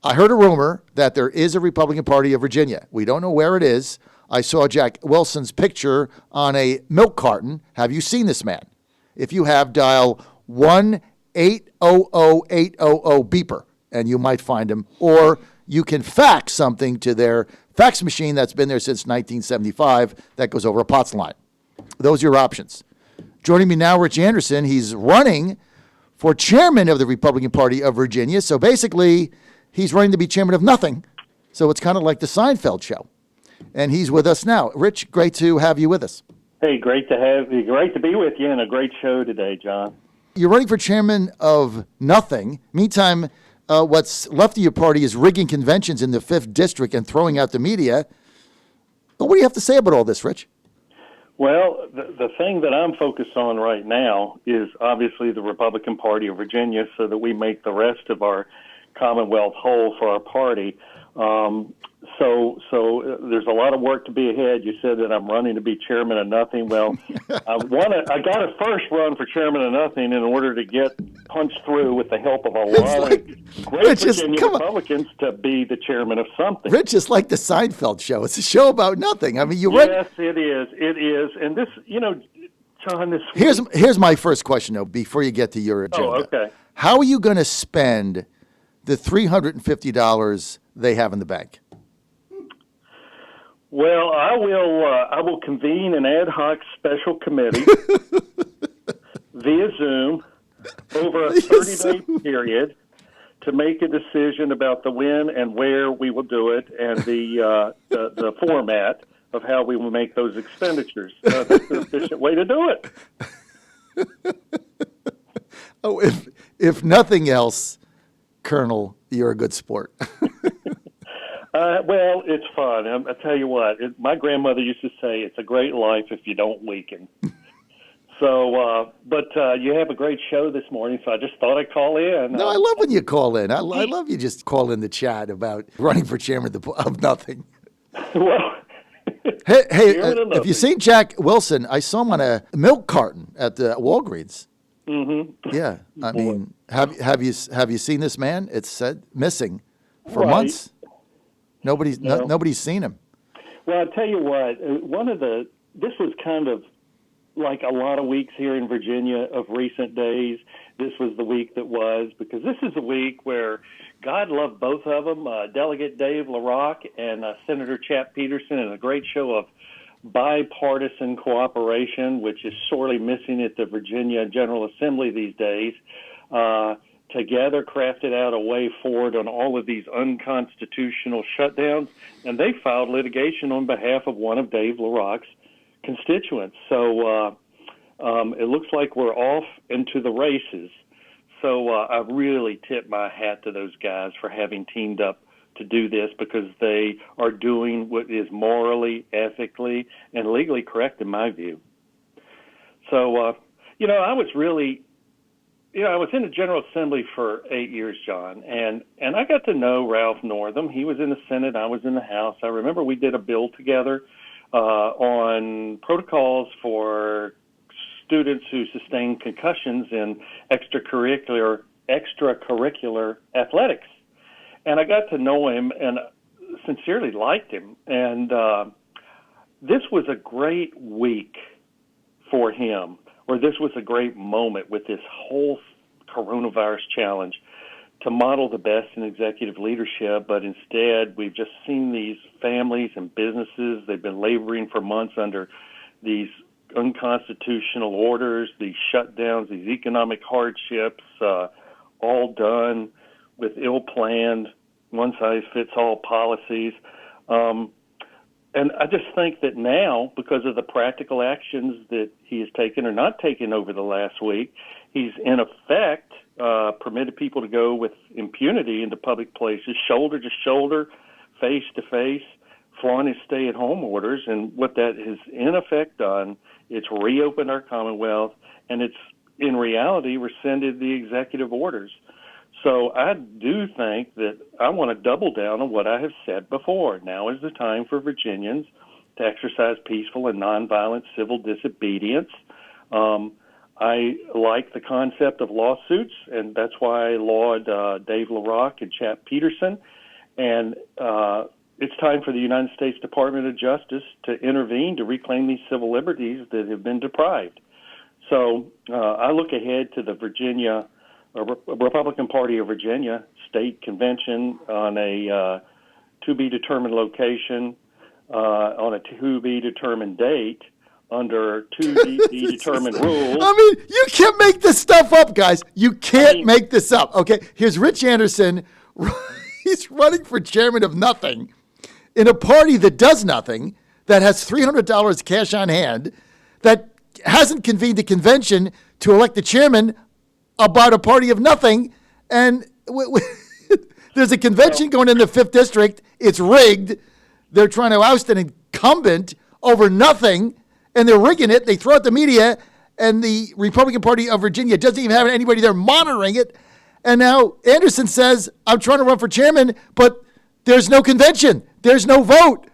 I heard a rumor that there is a Republican Party of Virginia. We don't know where it is. I saw Jack Wilson's picture on a milk carton. Have you seen this man? If you have, dial 1-800-800-beeper, and you might find him. Or you can fax something to their fax machine that's been there since 1975 that goes over a POTS line. Those are your options. Joining me now, Rich Anderson. He's running for chairman of the Republican Party of Virginia. So basically, he's running to be chairman of nothing. So it's kind of like the Seinfeld show. And he's with us now. Rich, great to have you with us. Hey, great to have you. Great to be with you, and a great show today, John. You're running for chairman of nothing. Meantime, what's left of your party is rigging conventions in the 5th District and throwing out the media. But what do you have to say about all this, Rich? Well, the thing that I'm focused on right now is obviously the Republican Party of Virginia, so that we make the rest of our Commonwealth whole for our party. So there's a lot of work to be ahead. You said that I'm running to be chairman of nothing. Well, I got to first run for chairman of nothing in order to get punched through with the help of a lot of great Virginia Republicans to be the chairman of something. Rich, it's like the Seinfeld show. It's a show about nothing. I mean, Yes, it is. It is. And this, John, this Here's my first question, though, before you get to your agenda. Oh, okay. How are you going to spend the $350 they have in the bank? Well, I will convene an ad hoc special committee via Zoom over a 30-day period to make a decision about the when and where we will do it and the format of how we will make those expenditures. That's an efficient way to do it. Oh, if nothing else, Colonel, you're a good sport. Well, it's fun. I tell you what, my grandmother used to say, it's a great life if you don't weaken. So, but you have a great show this morning, so I just thought I'd call in. No, I love when you call in. I love you just call in the chat about running for chairman of nothing. Well, hey, if you've seen Jack Wilson, I saw him on a milk carton at the Walgreens. Mm-hmm. Yeah, I mean, have you seen this man? It's said missing for months. Nobody's seen him. Well, I'll tell you what, this was kind of like a lot of weeks here in Virginia of recent days. This was the week that was, because this is a week where God loved both of them, Delegate Dave LaRocque and Senator Chap Peterson, and a great show of bipartisan cooperation, which is sorely missing at the Virginia General Assembly these days. Together crafted out a way forward on all of these unconstitutional shutdowns, and they filed litigation on behalf of one of Dave LaRocque's constituents. So it looks like we're off into the races. So I really tip my hat to those guys for having teamed up to do this, because they are doing what is morally, ethically, and legally correct in my view. So, I was really... I was in the General Assembly for 8 years, John, and I got to know Ralph Northam. He was in the Senate, I was in the House. I remember we did a bill together on protocols for students who sustain concussions in extracurricular athletics. And I got to know him and sincerely liked him. And this was a great week for him. Or this was a great moment with this whole coronavirus challenge to model the best in executive leadership, but instead we've just seen these families and businesses, they've been laboring for months under these unconstitutional orders, these shutdowns, these economic hardships, all done with ill-planned, one-size-fits-all policies. And I just think that now, because of the practical actions that he has taken or not taken over the last week, he's in effect permitted people to go with impunity into public places, shoulder to shoulder, face to face, flaunt his stay-at-home orders. And what that has in effect done, it's reopened our Commonwealth, and it's in reality rescinded the executive orders. So I do think that I want to double down on what I have said before. Now is the time for Virginians to exercise peaceful and nonviolent civil disobedience. I like the concept of lawsuits, and that's why I laud Dave LaRocque and Chap Peterson. And it's time for the United States Department of Justice to intervene to reclaim these civil liberties that have been deprived. So I look ahead to the Republican Party of Virginia state convention on a to-be-determined location, on a to-be-determined date, under to-be-determined rules. I mean, you can't make this stuff up, guys. You can't make this up. Okay, here's Rich Anderson. He's running for chairman of nothing in a party that does nothing, that has $300 cash on hand, that hasn't convened a convention to elect the chairman about a party of nothing, and there's a convention going in the 5th District. It's rigged. They're trying to oust an incumbent over nothing, and they're rigging it. They throw out the media, and the Republican Party of Virginia doesn't even have anybody there monitoring it. And now Anderson says, I'm trying to run for chairman, but there's no convention. There's no vote.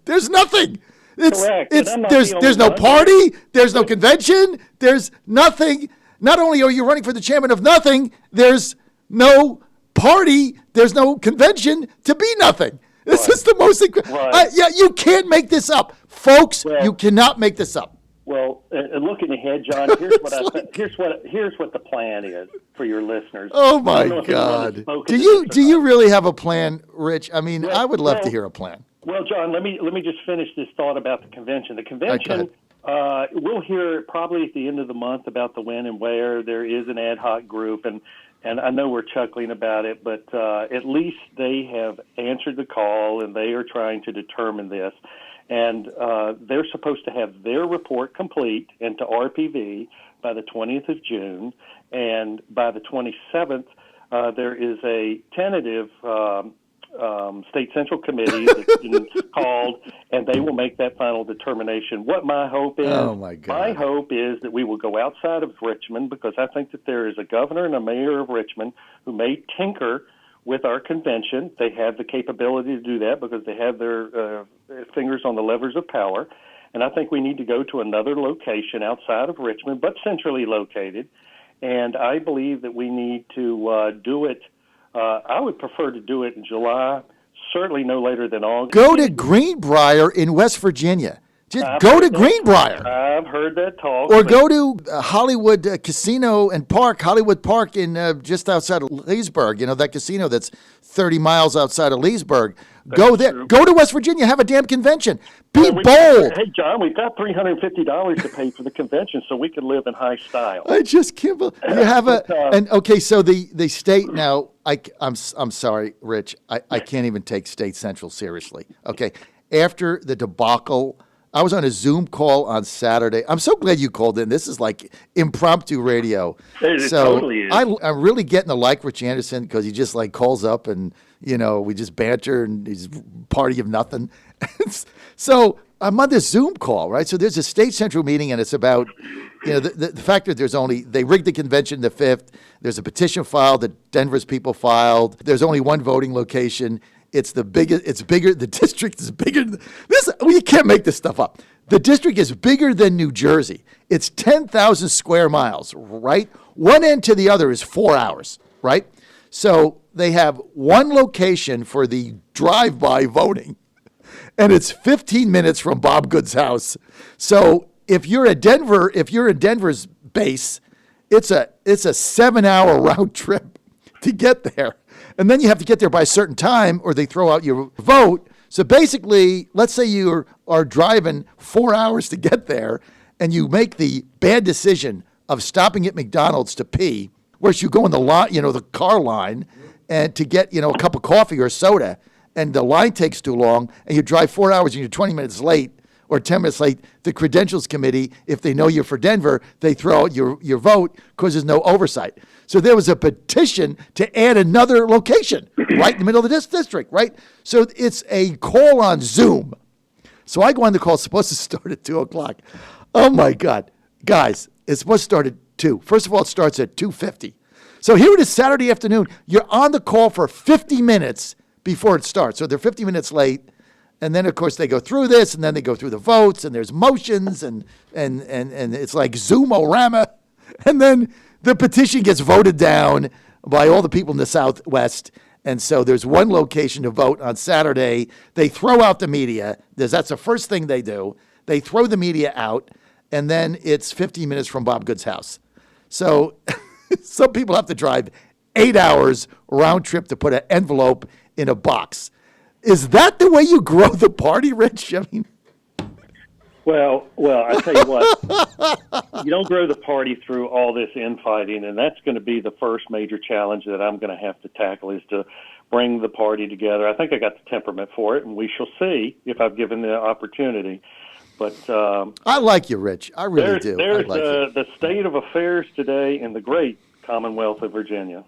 There's nothing. Correct. There's no party. There's no convention. There's nothing. Not only are you running for the chairman of nothing, there's no party. There's no convention to be nothing. This is the most you can't make this up. Folks, you cannot make this up. Well, looking ahead, John, here's what the plan is for your listeners. Oh my God! Do you really have a plan, Rich? I mean, I would love to hear a plan. Well, John, let me just finish this thought about the convention. The convention, we'll hear probably at the end of the month about the when and where. There is an ad hoc group, and I know we're chuckling about it, but at least they have answered the call, and they are trying to determine this. And they're supposed to have their report complete into RPV by the 20th of June. And by the 27th, there is a tentative state central committee that's been called, and they will make that final determination. What my hope is, my hope is that we will go outside of Richmond, because I think that there is a governor and a mayor of Richmond who may tinker with our convention. They have the capability to do that because they have their fingers on the levers of power. And I think we need to go to another location outside of Richmond, but centrally located. And I believe that we need to do it. I would prefer to do it in July, certainly no later than August. Go to Greenbrier in West Virginia. Just go to Greenbrier. I've heard that talk. Or go to Hollywood Casino and Park, Hollywood Park in just outside of Leesburg. You know, that casino that's 30 miles outside of Leesburg. Go there. True. Go to West Virginia. Have a damn convention. Be bold. Hey, John, we've got $350 to pay for the convention, so we can live in high style. I just can't believe you have okay. So the state now. I'm sorry, Rich. I can't even take State Central seriously. Okay, after the debacle. I was on a Zoom call on Saturday. I'm so glad you called in. This is like impromptu radio. It totally is. I'm really getting to like Rich Anderson because he just like calls up and, you know, we just banter and he's party of nothing. So I'm on this Zoom call, right? So there's a state central meeting and it's about, you know, the fact that they rigged the convention the 5th. There's a petition filed that Denver's people filed. There's only one voting location. It's the biggest. It's bigger. The district is bigger. You can't make this stuff up. The district is bigger than New Jersey. It's 10,000 square miles, right? One end to the other is 4 hours, right? So they have one location for the drive-by voting, and it's 15 minutes from Bob Good's house. So if you're in Denver's base, it's a 7-hour round trip to get there. And then you have to get there by a certain time or they throw out your vote. So basically, let's say you are driving 4 hours to get there and you make the bad decision of stopping at McDonald's to pee, whereas you go in the car line and to get, a cup of coffee or soda, and the line takes too long and you drive 4 hours and you're 20 minutes late or 10 minutes late. The credentials committee, if they know you're for Denver, they throw out your vote because there's no oversight. So there was a petition to add another location right in the middle of this district, right? So it's a call on Zoom. So I go on the call. It's supposed to start at 2 o'clock. Oh, my God. Guys, it's supposed to start at 2. First of all, it starts at 2:50. So here it is Saturday afternoon. You're on the call for 50 minutes before it starts. So they're 50 minutes late. And then, of course, they go through this, and then they go through the votes, and there's motions, and it's like Zoom-orama. And then the petition gets voted down by all the people in the Southwest. And so there's one location to vote on Saturday. They throw out the media. That's the first thing they do. They throw the media out, and then it's 15 minutes from Bob Good's house. So some people have to drive 8 hours round trip to put an envelope in a box. Is that the way you grow the party, Rich? I mean, Well, I tell you what, you don't grow the party through all this infighting, and that's going to be the first major challenge that I'm going to have to tackle, is to bring the party together. I think I got the temperament for it, and we shall see if I've given the opportunity. But I like you, Rich. I really do. There's I like you. the state of affairs today in the great Commonwealth of Virginia.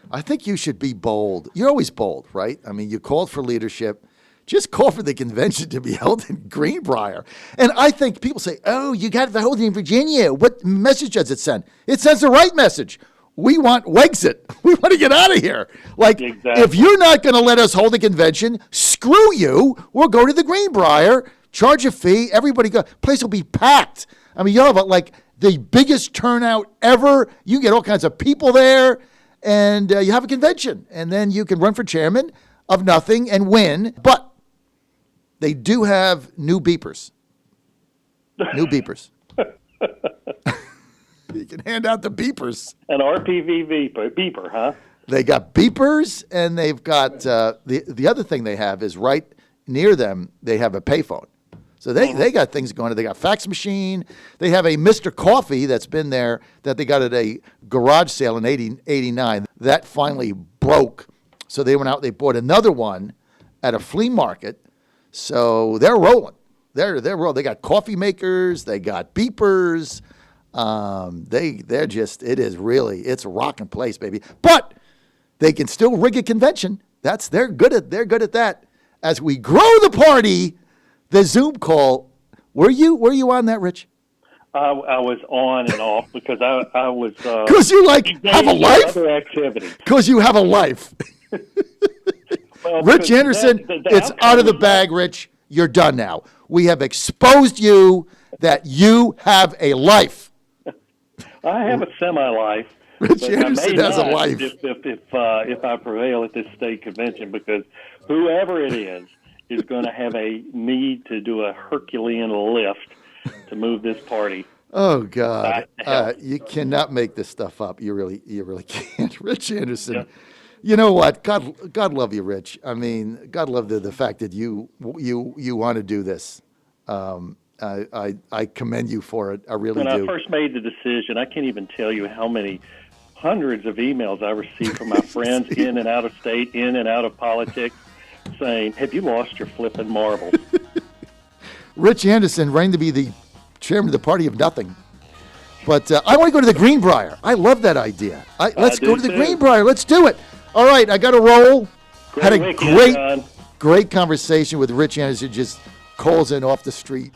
I think you should be bold. You're always bold, right? I mean, you called for leadership. Just call for the convention to be held in Greenbrier. And I think people say, oh, you got to hold it in Virginia. What message does it send? It sends the right message. We want Wexit. We want to get out of here. Like, Exactly. If you're not going to let us hold a convention, screw you. We'll go to the Greenbrier, charge a fee. Everybody go. Place will be packed. I mean, you'll have like the biggest turnout ever. You get all kinds of people there, and you have a convention. And then you can run for chairman of nothing and win. But they do have new beepers. New beepers. You can hand out the beepers. An RPV beeper, huh? They got beepers, and they've got the other thing they have is right near them, they have a payphone. So they got things going. They got fax machine. They have a Mr. Coffee that's been there that they got at a garage sale in 89. That finally broke. So they went out, they bought another one at a flea market. So they're rolling. They're rolling. They got coffee makers. They got beepers. They're just, it's a rocking place, baby. But they can still rig a convention. They're good at that. As we grow the party, the Zoom call. Were you on that, Rich? I was on and off because I was because you have a life. Other activity. Because you have a life. Well, Rich Anderson, it's out of the bag, Rich. You're done now. We have exposed you that you have a life. I have a semi-life. Rich Anderson has a life. If I prevail at this state convention, because whoever it is going to have a need to do a Herculean lift to move this party. Oh God, you cannot make this stuff up. You really can't, Rich Anderson. Yeah. You know what? God love you, Rich. I mean, God love the fact that you want to do this. I commend you for it. I really do. When I first made the decision, I can't even tell you how many hundreds of emails I received from my friends in and out of state, in and out of politics, saying, "Have you lost your flipping marbles?" Rich Anderson reigned to be the chairman of the party of nothing. But I want to go to the Greenbrier. I love that idea. Let's go to the Greenbrier. Let's do it. All right, I got to roll. Had a great conversation with Rich Anderson. Just calls in off the street.